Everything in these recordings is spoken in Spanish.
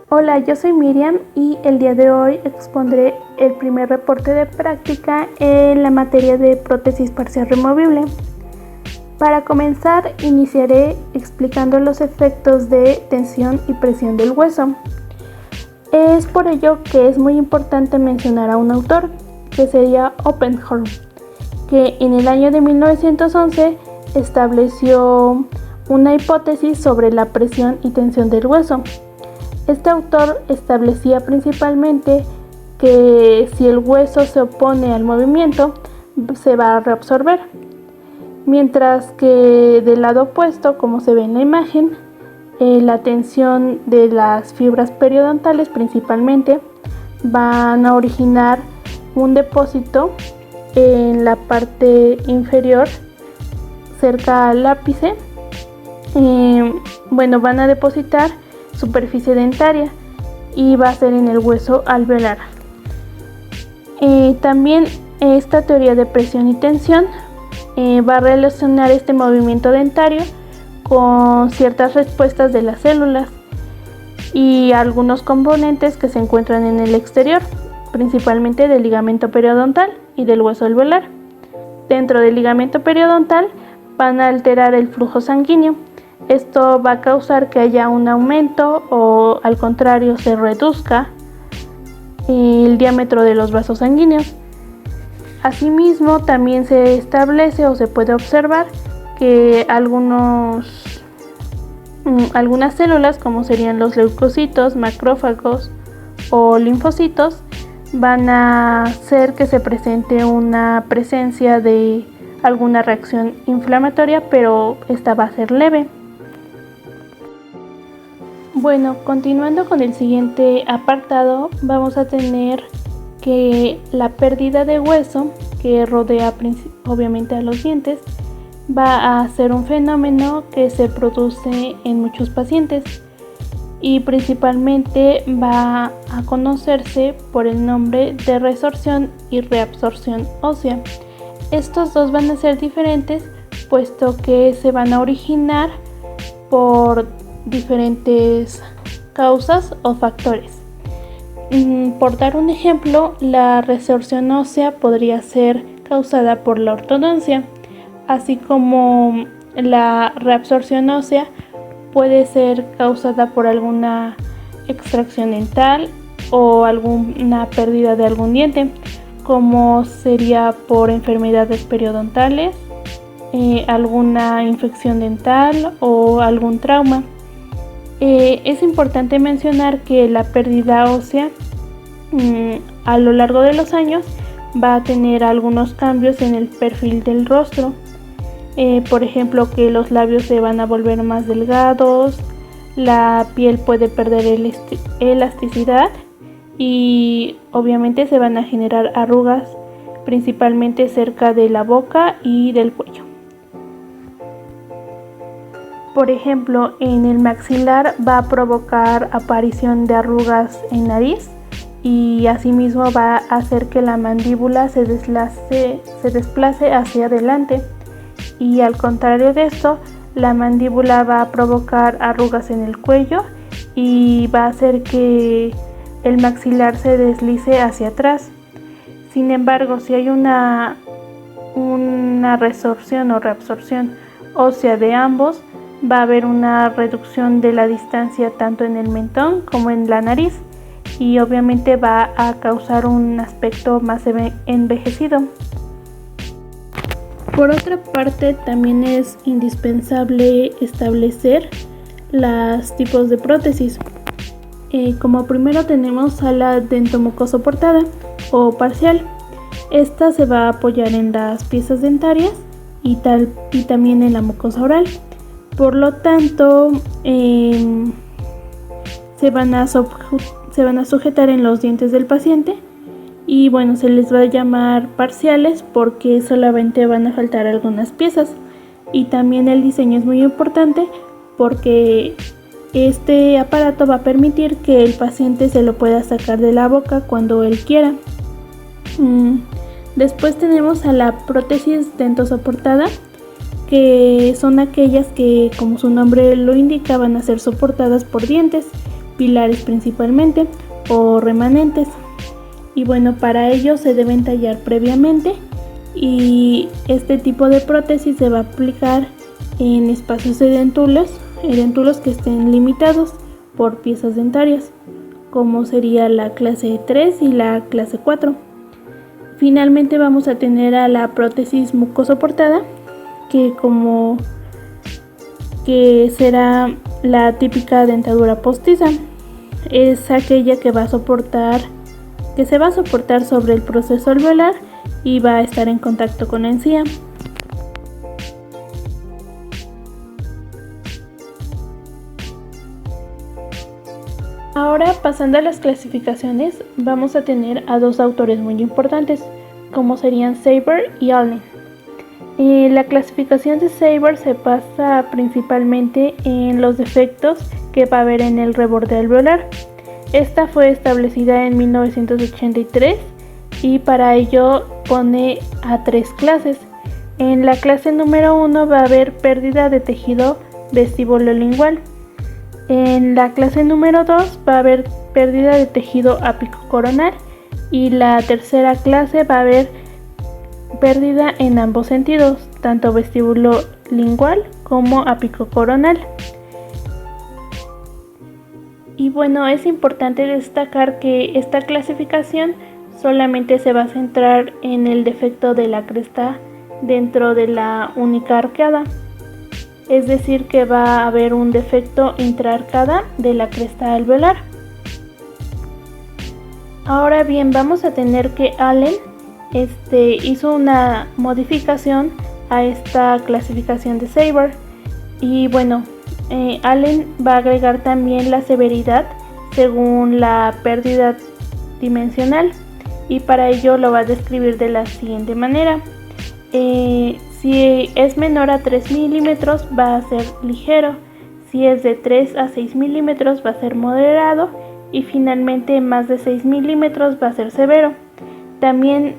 Hola, yo soy Miriam y el día de hoy expondré el primer reporte de práctica en la materia de prótesis parcial removible. Para comenzar, iniciaré explicando los efectos de tensión y presión del hueso. Es por ello que es muy importante mencionar a un autor, que sería Oppenhorn, que en el año de 1911 estableció una hipótesis sobre la presión y tensión del hueso. Este autor establecía principalmente que si el hueso se opone al movimiento, se va a reabsorber, mientras que del lado opuesto, como se ve en la imagen, la tensión de las fibras periodontales principalmente van a originar un depósito en la parte inferior cerca al ápice. Van a depositar superficie dentaria y va a ser en el hueso alveolar. También esta teoría de presión y tensión va a relacionar este movimiento dentario con ciertas respuestas de las células y algunos componentes que se encuentran en el exterior, principalmente del ligamento periodontal y del hueso alveolar. Dentro del ligamento periodontal van a alterar el flujo sanguíneo. Esto va a causar que haya un aumento o al contrario se reduzca el diámetro de los vasos sanguíneos. Asimismo, también se establece o se puede observar que algunas células, como serían los leucocitos, macrófagos o linfocitos, van a hacer que se presente una presencia de alguna reacción inflamatoria, pero esta va a ser leve. Bueno, continuando con el siguiente apartado, vamos a tener que la pérdida de hueso que rodea obviamente a los dientes va a ser un fenómeno que se produce en muchos pacientes y principalmente va a conocerse por el nombre de resorción y reabsorción ósea. Estos dos van a ser diferentes puesto que se van a originar por diferentes causas o factores. Por dar un ejemplo, la resorción ósea podría ser causada por la ortodoncia, así como la reabsorción ósea puede ser causada por alguna extracción dental o alguna pérdida de algún diente, como sería por enfermedades periodontales, alguna infección dental o algún trauma. Es importante mencionar que la pérdida ósea a lo largo de los años va a tener algunos cambios en el perfil del rostro. Por ejemplo, que los labios se van a volver más delgados, la piel puede perder elasticidad y obviamente se van a generar arrugas principalmente cerca de la boca y del cuello. Por ejemplo, en el maxilar va a provocar aparición de arrugas en nariz y asimismo va a hacer que la mandíbula se desplace hacia adelante, y al contrario de esto, la mandíbula va a provocar arrugas en el cuello y va a hacer que el maxilar se deslice hacia atrás. Sin embargo, si hay una resorción o reabsorción ósea de ambos, va a haber una reducción de la distancia tanto en el mentón como en la nariz y obviamente va a causar un aspecto más envejecido. Por otra parte, también es indispensable establecer los tipos de prótesis. Como primero tenemos a la dentomucosoportada o parcial. Esta se va a apoyar en las piezas dentarias y también en la mucosa oral. Por lo tanto, se van a sujetar en los dientes del paciente y se les va a llamar parciales porque solamente van a faltar algunas piezas. Y también el diseño es muy importante porque este aparato va a permitir que el paciente se lo pueda sacar de la boca cuando él quiera. Después tenemos a la prótesis dentosoportada, que son aquellas que, como su nombre lo indica, van a ser soportadas por dientes, pilares principalmente, o remanentes. Y bueno, para ello se deben tallar previamente, y este tipo de prótesis se va a aplicar en espacios edentulos que estén limitados por piezas dentarias, como sería la clase 3 y la clase 4. Finalmente vamos a tener a la prótesis mucosoportada, que será la típica dentadura postiza. Es aquella que se va a soportar sobre el proceso alveolar y va a estar en contacto con la encía. Ahora, pasando a las clasificaciones, vamos a tener a dos autores muy importantes, como serían Saber y Allen. La clasificación de Saber se basa principalmente en los defectos que va a haber en el reborde alveolar. Esta fue establecida en 1983 y para ello pone a 3 clases. En la clase número 1 va a haber pérdida de tejido vestibulolingual. En la clase número 2 va a haber pérdida de tejido apicocoronal, y la tercera clase va a haber pérdida en ambos sentidos, tanto vestibulolingual como apicocoronal. Y bueno, es importante destacar que esta clasificación solamente se va a centrar en el defecto de la cresta dentro de la única arcada. Es decir, que va a haber un defecto intraarcada de la cresta alveolar. Ahora bien, vamos a tener que Allen hizo una modificación a esta clasificación de Saber. Y bueno, Allen va a agregar también la severidad según la pérdida dimensional, y para ello lo va a describir de la siguiente manera. Si es menor a 3 milímetros va a ser ligero, si es de 3 a 6 milímetros va a ser moderado, y finalmente más de 6 milímetros va a ser severo. También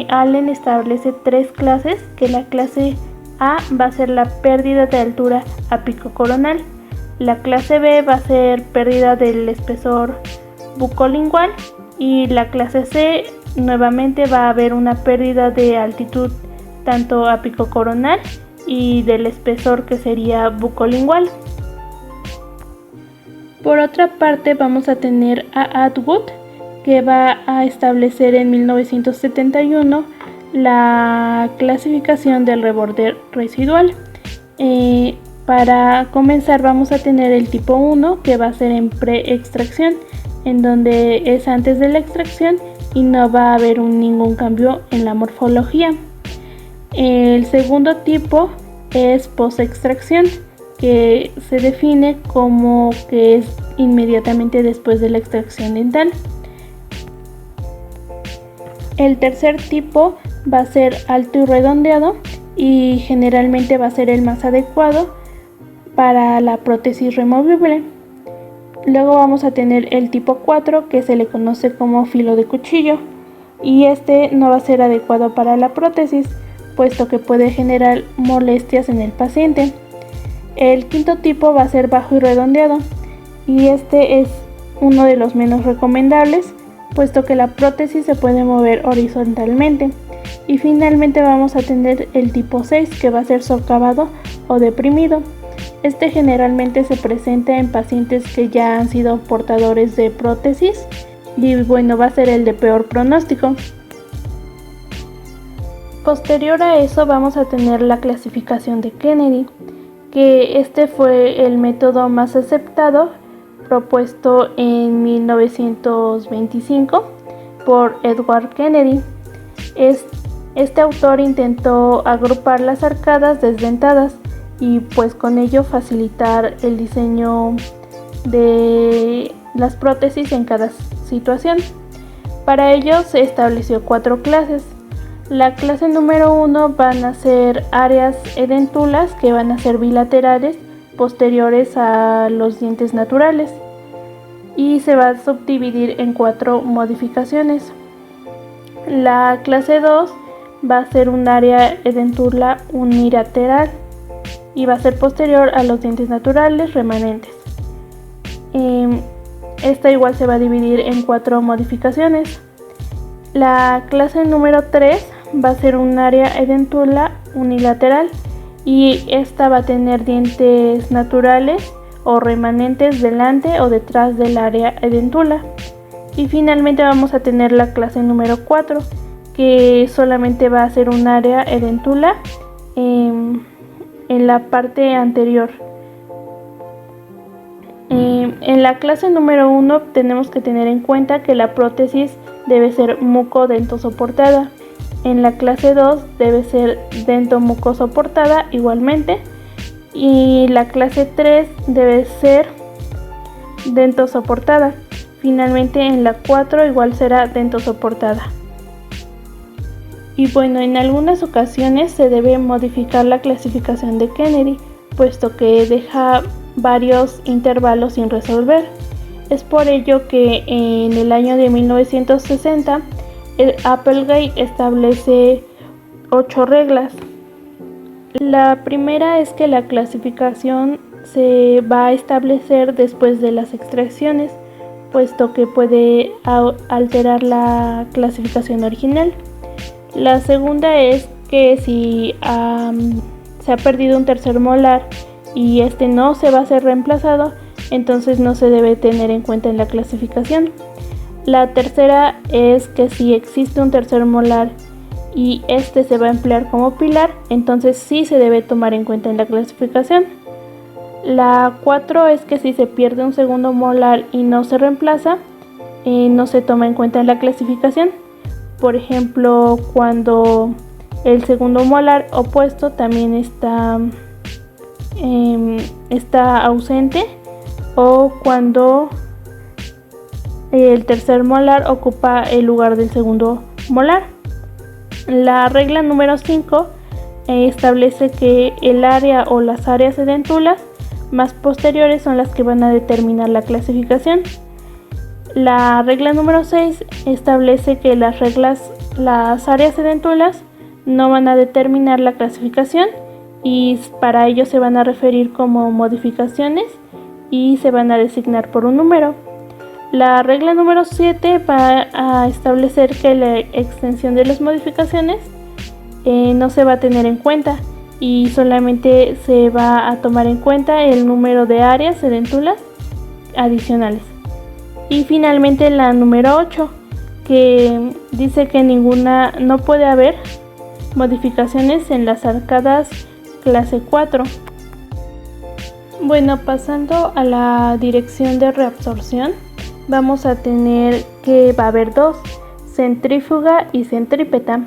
Allen establece 3 clases, que la clase A va a ser la pérdida de altura apicocoronal, la clase B va a ser pérdida del espesor bucolingual, y la clase C nuevamente va a haber una pérdida de altitud tanto apicocoronal y del espesor, que sería bucolingual. Por otra parte, vamos a tener a Atwood, que va a establecer en 1971 la clasificación del reborde residual. Para comenzar vamos a tener el tipo 1, que va a ser en preextracción, en donde es antes de la extracción y no va a haber ningún cambio en la morfología. El segundo tipo es postextracción, que se define como que es inmediatamente después de la extracción dental. El tercer tipo va a ser alto y redondeado, y generalmente va a ser el más adecuado para la prótesis removible. Luego vamos a tener el tipo 4, que se le conoce como filo de cuchillo, y este no va a ser adecuado para la prótesis, puesto que puede generar molestias en el paciente. El quinto tipo va a ser bajo y redondeado, y este es uno de los menos recomendables, puesto que la prótesis se puede mover horizontalmente. Y finalmente vamos a tener el tipo 6, que va a ser socavado o deprimido. Este generalmente se presenta en pacientes que ya han sido portadores de prótesis, y bueno, va a ser el de peor pronóstico. Posterior a eso vamos a tener la clasificación de Kennedy, que este fue el método más aceptado, propuesto en 1925 por Edward Kennedy. Este autor intentó agrupar las arcadas desdentadas y pues con ello facilitar el diseño de las prótesis en cada situación. Para ello se estableció 4 clases. La clase número 1 van a ser áreas edentulas, que van a ser bilaterales posteriores a los dientes naturales, y se va a subdividir en 4 modificaciones. La clase 2 va a ser un área edentula unilateral y va a ser posterior a los dientes naturales remanentes. Esta igual se va a dividir en 4 modificaciones. La clase número 3 va a ser un área edentula unilateral y esta va a tener dientes naturales o remanentes delante o detrás del área edentula. Y finalmente vamos a tener la clase número 4, que solamente va a ser un área edentula en la parte anterior. En la clase número 1 tenemos que tener en cuenta que la prótesis debe ser mucodentosoportada. En la clase 2 debe ser dentomucosoportada igualmente. Y la clase 3 debe ser dentosoportada. Finalmente en la 4 igual será dentosoportada. Y bueno, en algunas ocasiones se debe modificar la clasificación de Kennedy, puesto que deja varios intervalos sin resolver. Es por ello que en el año de 1960 el Applegate establece 8 reglas. La primera es que la clasificación se va a establecer después de las extracciones, puesto que puede alterar la clasificación original. La segunda es que si se ha perdido un tercer molar y este no se va a ser reemplazado, entonces no se debe tener en cuenta en la clasificación. La tercera es que si existe un tercer molar y este se va a emplear como pilar, entonces sí se debe tomar en cuenta en la clasificación. La 4 es que si se pierde un segundo molar y no se reemplaza, no se toma en cuenta en la clasificación. Por ejemplo, cuando el segundo molar opuesto también está ausente, o cuando el tercer molar ocupa el lugar del segundo molar. La regla número 5 establece que el área o las áreas edentulas más posteriores son las que van a determinar la clasificación. La regla número 6 establece que las áreas edentulas no van a determinar la clasificación y para ello se van a referir como modificaciones y se van a designar por un número. La regla número 7 va a establecer que la extensión de las modificaciones no se va a tener en cuenta y solamente se va a tomar en cuenta el número de áreas edentulas adicionales. Y finalmente la número 8, que dice que no puede haber modificaciones en las arcadas clase 4. Bueno, pasando a la dirección de reabsorción, vamos a tener que va a haber 2, centrífuga y centrípeta.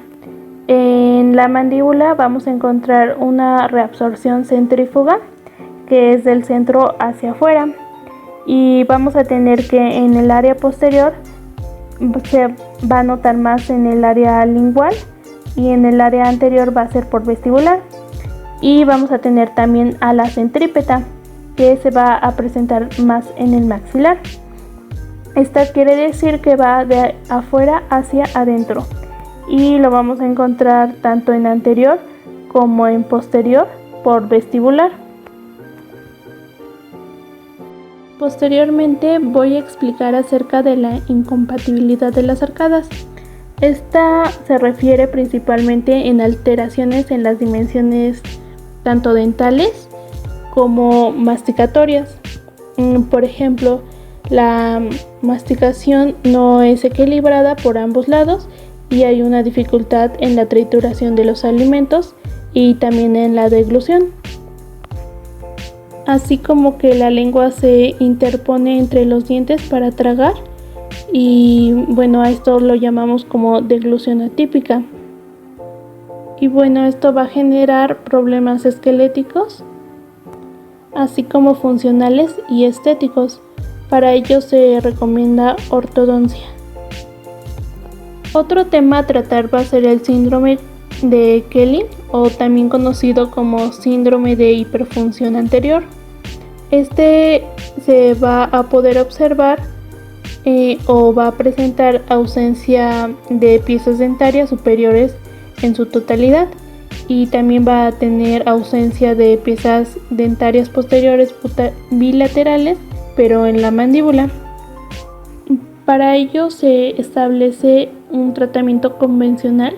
En la mandíbula vamos a encontrar una reabsorción centrífuga, que es del centro hacia afuera, y vamos a tener que en el área posterior se va a notar más en el área lingual y en el área anterior va a ser por vestibular. Y vamos a tener también a la centrípeta, que se va a presentar más en el maxilar. Esta quiere decir que va de afuera hacia adentro y lo vamos a encontrar tanto en anterior como en posterior por vestibular. Posteriormente voy a explicar acerca de la incompatibilidad de las arcadas. Esta se refiere principalmente en alteraciones en las dimensiones tanto dentales como masticatorias. Por ejemplo, la masticación no es equilibrada por ambos lados y hay una dificultad en la trituración de los alimentos y también en la deglución. Así como que la lengua se interpone entre los dientes para tragar y bueno, a esto lo llamamos como deglución atípica. Y bueno, esto va a generar problemas esqueléticos, así como funcionales y estéticos. Para ello se recomienda ortodoncia. Otro tema a tratar va a ser el síndrome de Kelly, o también conocido como síndrome de hiperfunción anterior. Este se va a poder observar o va a presentar ausencia de piezas dentarias superiores en su totalidad, y también va a tener ausencia de piezas dentarias posteriores bilaterales, pero en la mandíbula. Para ello se establece un tratamiento convencional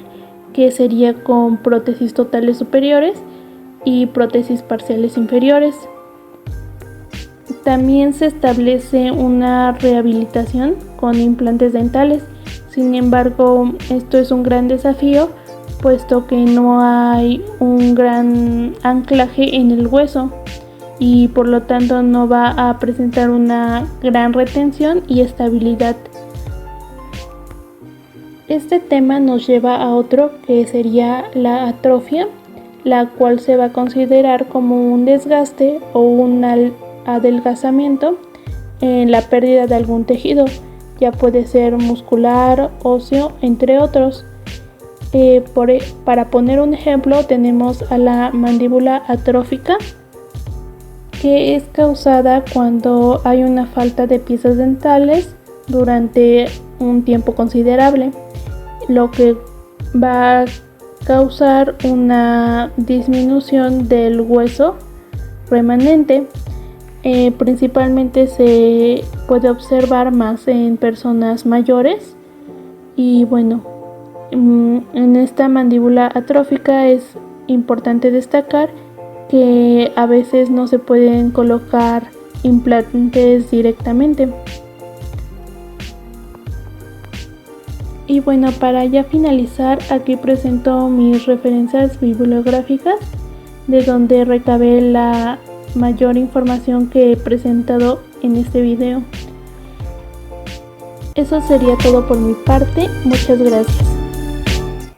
que sería con prótesis totales superiores y prótesis parciales inferiores. También se establece una rehabilitación con implantes dentales. Sin embargo, esto es un gran desafío, puesto que no hay un gran anclaje en el hueso y por lo tanto no va a presentar una gran retención y estabilidad. Este tema nos lleva a otro, que sería la atrofia, la cual se va a considerar como un desgaste o un adelgazamiento en la pérdida de algún tejido, ya puede ser muscular, óseo, entre otros. Para poner un ejemplo, tenemos a la mandíbula atrófica, que es causada cuando hay una falta de piezas dentales durante un tiempo considerable, lo que va a causar una disminución del hueso remanente. Principalmente se puede observar más en personas mayores, y bueno, en esta mandíbula atrófica es importante destacar que a veces no se pueden colocar implantes directamente. Y bueno, para ya finalizar, aquí presento mis referencias bibliográficas de donde recabé la mayor información que he presentado en este video. Eso sería todo por mi parte. Muchas gracias.